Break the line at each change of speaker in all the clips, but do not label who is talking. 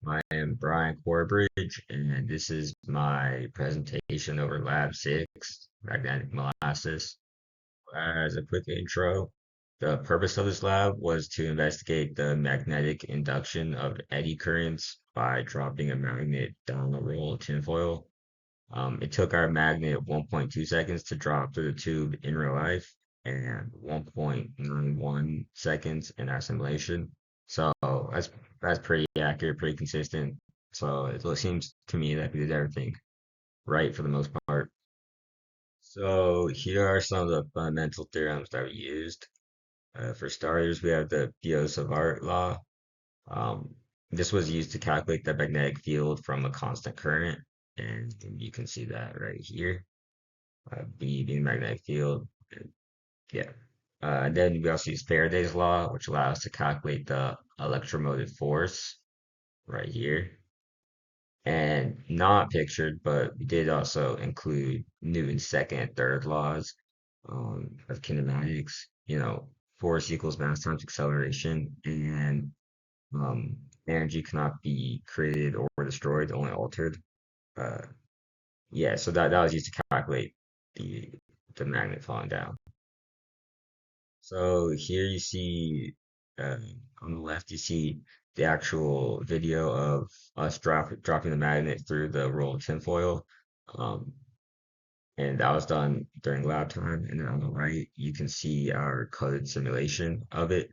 I am Brian Corbridge, and this is my presentation over Lab 6, magnetic molasses. As a quick intro, the purpose of this lab was to investigate the magnetic induction of eddy currents by dropping a magnet down a roll of tinfoil. It took our magnet 1.2 seconds to drop through the tube in real life and 1.91 seconds in our simulation. So that's pretty accurate, pretty consistent. So it seems to me that we did everything right for the most part. So here are some of the fundamental theorems that we used. For starters, we have the Biot-Savart law. Um, this was used to calculate the magnetic field from a constant current, and you can see that right here. B being magnetic field. Yeah. And then we also use Faraday's law, which allows us to calculate the electromotive force right here. And not pictured, but we did also include Newton's second and third laws of kinematics. Force equals mass times acceleration, and um, energy cannot be created or destroyed, only altered. Uh, yeah, so that was used to calculate the the magnet falling down. So here you see uh, on the left, you see the actual video of us dropping the magnet through the roll of tinfoil. Um, and that was done during lab time. And then on the right, you can see our coded simulation of it.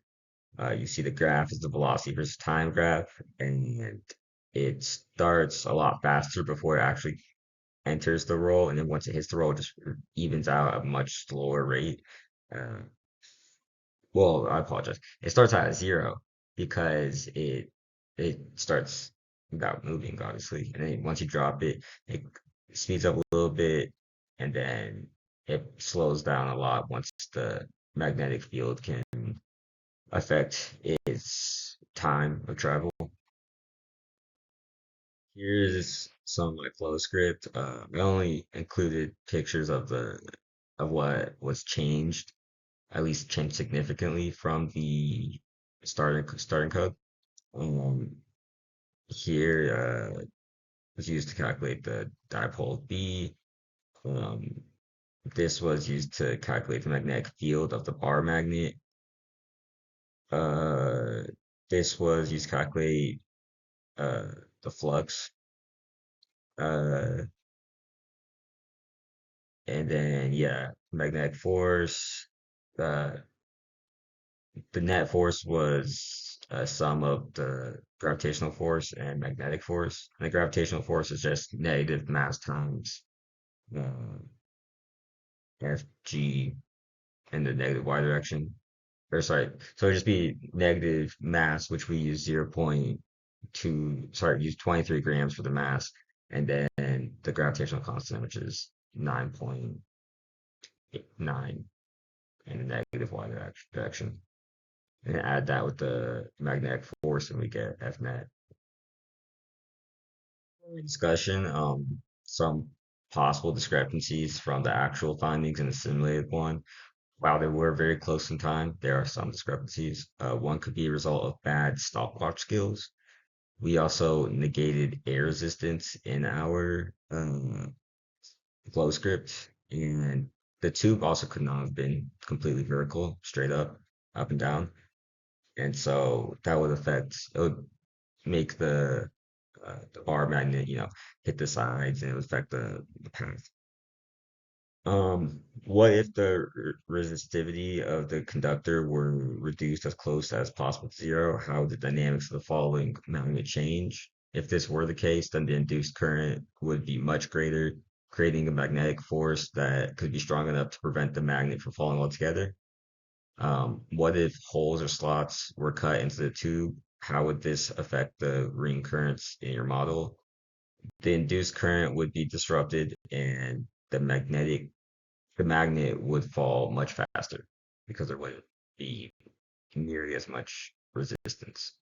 You see the graph is the velocity versus time graph, and it starts a lot faster before it actually enters the roll, and then once it hits the roll, it just evens out at a much slower rate. Uh, well, I apologize. It starts out at zero because it starts without moving, obviously, and then once you drop it, it speeds up a little bit, and then it slows down a lot once the magnetic field can affect its time of travel. Here's some of my flow script. I only included pictures of what was changed, at least changed significantly from the starting code. Um, here was used to calculate the dipole B. Um, this was used to calculate the magnetic field of the bar magnet. Uh, this was used to calculate uh, the flux. Uh, and then yeah, magnetic force. Uh, the net force was a sum of the gravitational force and magnetic force. And the gravitational force is just negative mass times uh, Fg in the negative y direction. Or sorry, so it'd just be negative mass, which we use 0.2, sorry, use 23 grams for the mass, and then the gravitational constant, which is 9.9 in the negative y direction. And add that with the magnetic force, and we get F net. Discussion, some possible discrepancies from the actual findings in the simulated one. While they were very close in time, there are some discrepancies. One could be a result of bad stopwatch skills. We also negated air resistance in our flow script, and the tube also could not have been completely vertical, straight up and down. And so that would it would make the bar magnet, hit the sides, and it would affect the path. What if the resistivity of the conductor were reduced as close as possible to zero? How would the dynamics of the following magnet change? If this were the case, then the induced current would be much greater, creating a magnetic force that could be strong enough to prevent the magnet from falling altogether. What if holes or slots were cut into the tube? How would this affect the ring currents in your model? The induced current would be disrupted and the magnet would fall much faster because there wouldn't be nearly as much resistance.